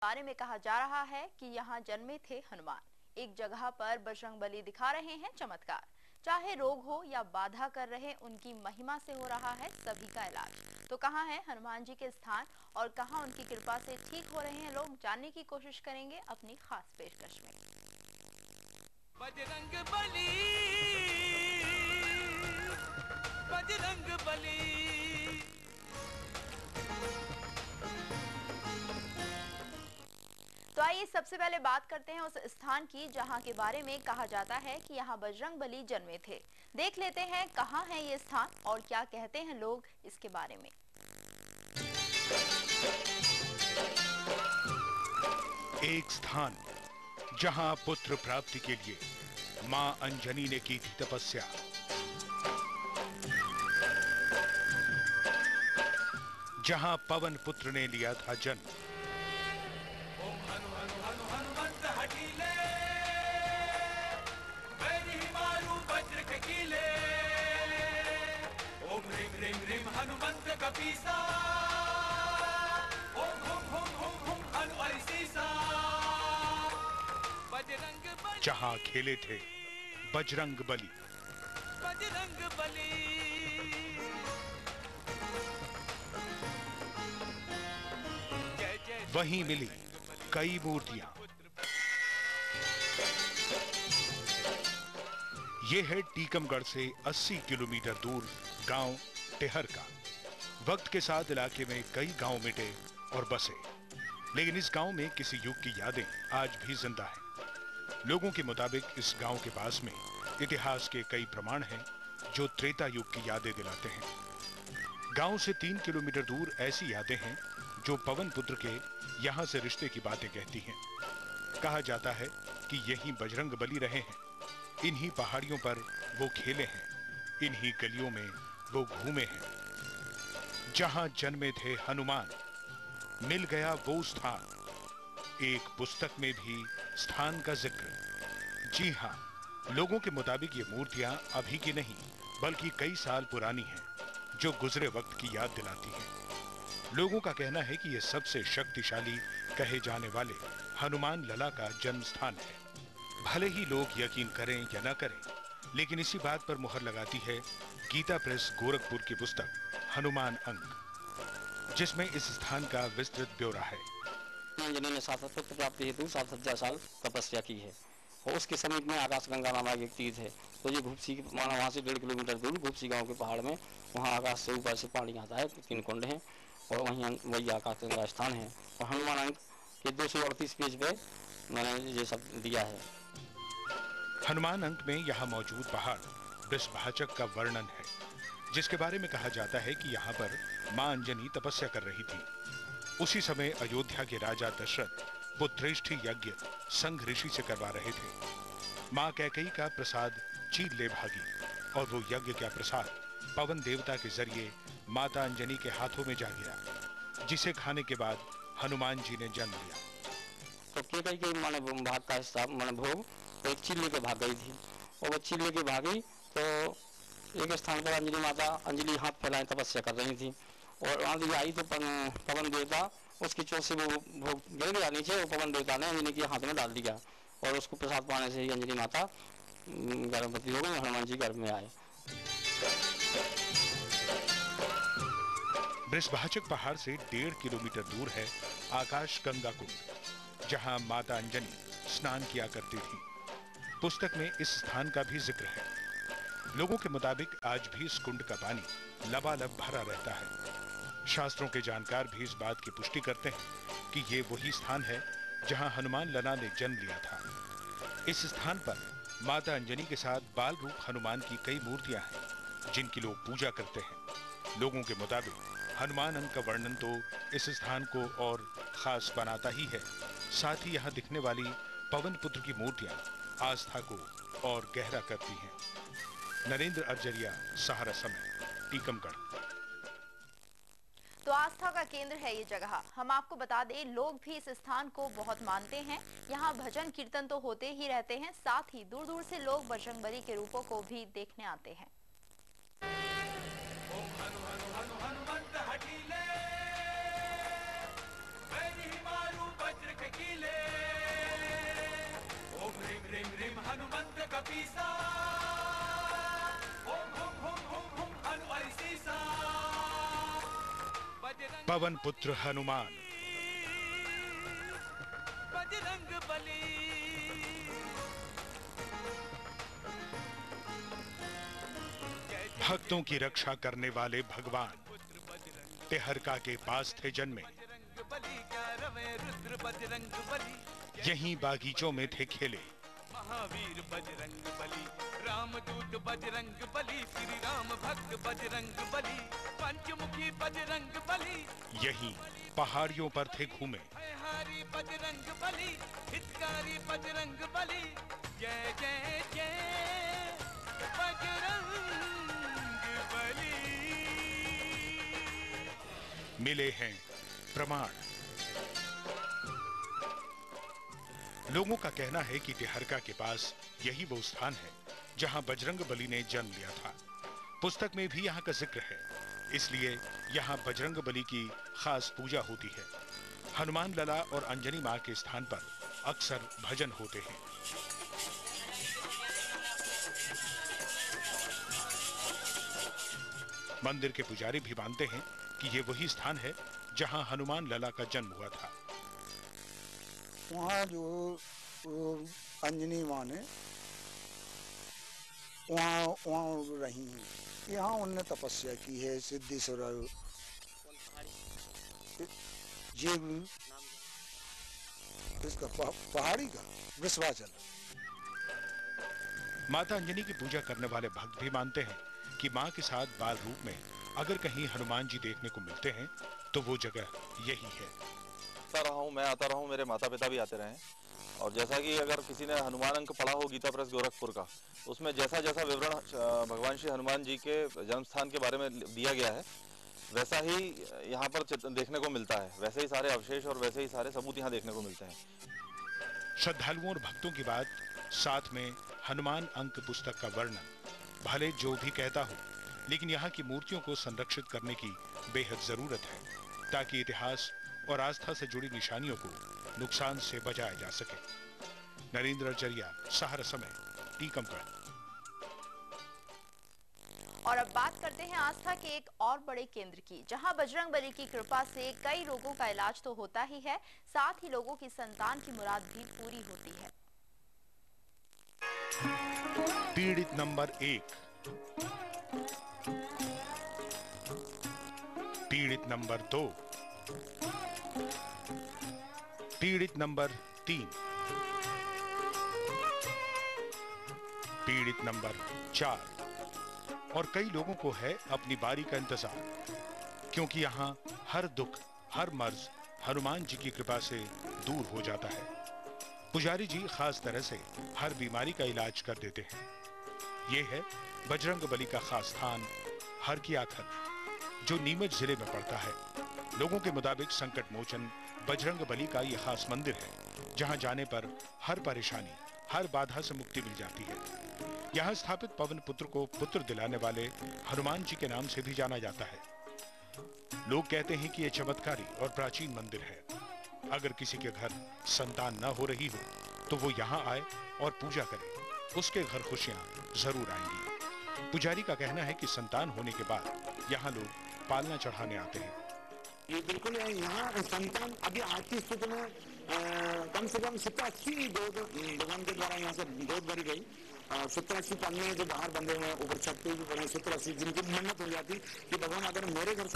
बारे में कहा जा रहा है कि यहाँ जन्मे थे हनुमान। एक जगह पर बजरंगबली दिखा रहे हैं चमत्कार। चाहे रोग हो या बाधा कर रहे, उनकी महिमा से हो रहा है सभी का इलाज। तो कहाँ है हनुमान जी के स्थान और कहाँ उनकी कृपा से ठीक हो रहे हैं लोग, जानने की कोशिश करेंगे अपनी खास पेशकश में। बजरंगबली, बजरंगबली। तो आइए सबसे पहले बात करते हैं उस स्थान की जहां के बारे में कहा जाता है कि यहां बजरंगबली जन्मे थे। देख लेते हैं कहां है ये स्थान और क्या कहते हैं लोग इसके बारे में। एक स्थान जहां पुत्र प्राप्ति के लिए मां अंजनी ने की थी तपस्या। जहां पवन पुत्र ने लिया था जन्म। ओम हनु हनु हनु हनुमंत हठीले, वैरी मारू वज्र के कीले। ओम ह्रीं ह्रीं ह्रीं हनुमंत कपीसा, ओम हुम हुम हुम हुम हनु ऐसीसा। बजरंगबली, जहां खेले थे बजरंगबली। बजरंगबली। वहीं मिली कई मूर्तियां। ये है टीकमगढ़ से 80 किलोमीटर दूर गांव टेहर का। वक्त के साथ इलाके में कई गांव मिटे और बसे, लेकिन इस गांव में किसी युग की यादें आज भी जिंदा हैं। लोगों के मुताबिक इस गांव के पास में इतिहास के कई प्रमाण हैं जो त्रेता युग की यादें दिलाते हैं। गांव से 3 किलोमीटर दूर ऐसी यादें हैं जो पवन पुत्र के यहां से रिश्ते की बातें कहती हैं। कहा जाता है कि यहीं बजरंगबली रहे हैं, इन्हीं पहाड़ियों पर वो खेले हैं, इन्हीं गलियों में वो घूमे हैं। जहां जन्मे थे हनुमान, मिल गया वो स्थान। एक पुस्तक में भी स्थान का जिक्र। जी हां, लोगों के मुताबिक ये मूर्तियां अभी की नहीं बल्कि कई साल पुरानी हैं, जो गुजरे वक्त की याद दिलाती हैं। लोगों का कहना है कि यह सबसे शक्तिशाली कहे जाने वाले हनुमान लला का जन्म स्थान है। भले ही लोग यकीन करें या न करें, लेकिन इसी बात पर मुहर लगाती है गीता प्रेस गोरखपुर की पुस्तक हनुमान अंक, जिसमें इस स्थान का विस्तृत ब्यौरा है। अंजनी ने पुत्र प्राप्ति हेतु 7,000 साल तपस्या की है और उसके समीप में आकाश गंगा नामक एक तीर्थ है। तो ये घुपसी माना वहाँ से 1.5 किलोमीटर दूर घुपसी गांव के पहाड़ में, वहाँ आकाश से ऊपर से पानी आता है, 3 कुंड हैं और वही आकाश गंगा स्थान है। और हनुमान अंक के 238 पेज पे मैंने ये सब दिया है। हनुमान अंक में यहाँ मौजूद पहाड़ वृषभाचक का वर्णन है, जिसके बारे में कहा जाता है कि यहाँ पर मां अंजनी तपस्या कर रही थी। उसी समय अयोध्या के राजा दशरथ पुत्रेष्ठी यज्ञ संघ ऋषि से करवा रहे थे। मां कैकेयी का प्रसाद चीर ले भागी और वो यज्ञ का प्रसाद पवन देवता के जरिए माता अंजनी के हाथों में जा गिरा, जिसे खाने के बाद हनुमान जी ने जन्म लिया। तो कैकेयी के माने भाग का हिस्सा माने भोग तो एक चील लेके भाग गई थी और वो चील लेके भागी तो एक स्थान पर अंजलि माता अंजलि हाथ फैलाए तपस्या कर रही थी और आंधी आई तो पवन देवता उसकी चोट से वो भोग गिर गया नीचे और पवन देवता ने अंजलि के हाथ में डाल दिया और उसको प्रसाद पाने से ही अंजलि माता गर्भवती हो गई, हनुमान जी गर्भ में आए। वृषभाचक पहाड़ से 1.5 किलोमीटर दूर है आकाश गंगा कुंड, जहां माता अंजनी स्नान किया करती थी। पुस्तक में इस स्थान का भी जिक्र है। लोगों के मुताबिक आज भी इस कुंड का पानी लबालब भरा रहता है। शास्त्रों के जानकार भी इस बात की पुष्टि करते हैं कि ये वही स्थान है जहां हनुमान लला ने जन्म लिया था। इस स्थान पर माता अंजनी के साथ बाल रूप हनुमान की कई मूर्तियां हैं, जिनकी लोग पूजा करते हैं। लोगों के मुताबिक हनुमान अंक का वर्णन तो इस स्थान को और खास बनाता ही है, साथ ही यहाँ दिखने वाली पवन पुत्र की मूर्तियां आस्था को और गहरा करती हैं। नरेंद्र अर्जरिया, सहारा समय, टीकमगढ़। तो आस्था का केंद्र है ये जगह। हम आपको बता दें, लोग भी इस स्थान को बहुत मानते हैं। यहाँ भजन कीर्तन तो होते ही रहते हैं, साथ ही दूर दूर से लोग बजरंगबली के रूपों को भी देखने आते हैं। ओम हनु हनु हनु हनुमंत हठीले, वैरी मारू वज्र कपीसा ओम हुम हुम हुम हुम हनु ऐसीसा बजरंग पवन पुत्र हनुमान बजरंग बली भक्तों की रक्षा करने वाले भगवान टेहरका के पास थे जन्मे। बजरंग बली 11वें रुद्र बजरंग बली यहीं बागीचों में थे खेले। महावीर बजरंग बली रामदूत बजरंग बली श्री राम भक्त बजरंग बली पंचमुखी बजरंग बली यहीं पहाड़ियों पर थे घूमे। हरि बजरंग बली हितकारी बजरंग बली जय जय जय बजरंग बली। मिले हैं प्रमाण। लोगों का कहना है कि टेहरका के पास यही वो स्थान है जहां बजरंग बली ने जन्म लिया था। पुस्तक में भी यहां का जिक्र है, इसलिए यहां बजरंग बली की खास पूजा होती है। हनुमान लला और अंजनी मां के स्थान पर अक्सर भजन होते हैं। मंदिर के पुजारी भी मानते हैं कि ये वही स्थान है जहां हनुमान लला का जन्म हुआ था। वहाँ जो अंजनी माँ ने वहाँ रही हैं। यहाँ उनने तपस्या की है। सिद्धेश्वर जीव इसका पहाड़ी का विश्वाचल। माता अंजनी की पूजा करने वाले भक्त भी मानते हैं कि मां के साथ बाल रूप में अगर कहीं हनुमान जी देखने को मिलते हैं तो वो जगह यही है। मैं आता रहा हूँ, मेरे माता पिता भी आते रहे। और जैसा कि अगर किसी ने हनुमान अंक पढ़ा हो गीता प्रेस गोरखपुर का, उसमें जैसा जैसा विवरण भगवान श्री हनुमान जी के जन्म स्थान के बारे में दिया गया है, वैसा ही यहाँ पर देखने को मिलता है। वैसे ही सारे अवशेष और वैसे ही सारे सबूत यहाँ देखने को मिलते हैं। श्रद्धालुओं और भक्तों की बात, साथ में हनुमान अंक पुस्तक का वर्णन भले जो भी कहता हो, लेकिन यहाँ की मूर्तियों को संरक्षित करने की बेहद जरूरत है, ताकि इतिहास और आस्था से जुड़ी निशानियों को नुकसान से बचाया जा सके। नरेंद्र आचार्य, सहारा समय, टीकमगढ़। और अब बात करते हैं आस्था के एक और बड़े केंद्र की, जहां बजरंग बली की कृपा से कई रोगों का इलाज तो होता ही है, साथ ही लोगों की संतान की मुराद भी पूरी होती है। पीड़ित नंबर 1, पीड़ित नंबर 2, पीड़ित नंबर 3, पीड़ित नंबर 4 और कई लोगों को है अपनी बारी का इंतजार, क्योंकि यहाँ हर दुख, हर मर्ज हनुमान जी की कृपा से दूर हो जाता है। पुजारी जी खास तरह से हर बीमारी का इलाज कर देते हैं। ये है बजरंग बली का खास स्थान हर की आखर, जो नीमच जिले में पड़ता है। लोगों के मुताबिक संकट मोचन बजरंग बली का यह खास मंदिर है, जहां जाने पर हर परेशानी, हर बाधा से मुक्ति मिल जाती है। यहाँ स्थापित पवन पुत्र को पुत्र दिलाने वाले हनुमान जी के नाम से भी जाना जाता है। लोग कहते हैं कि यह चमत्कारी और प्राचीन मंदिर है। अगर किसी के घर संतान न हो रही हो तो वो यहाँ आए और पूजा करे, उसके घर खुशियां जरूर आएंगी। पुजारी का कहना है कि संतान होने के बाद यहाँ लोग पालना चढ़ाने आते हैं। ये बिल्कुल है। यहाँ संतान अभी आज की स्थिति में कम से कम 70-80 गोद भगवान के द्वारा यहाँ से गोद भरी गई। 70-80 पन्ने जो बाहर बंधे हुए हैं, ऊपर छत पे भी पड़े 70-80, जिनकी मन्नत हो जाती कि भगवान अगर मेरे घर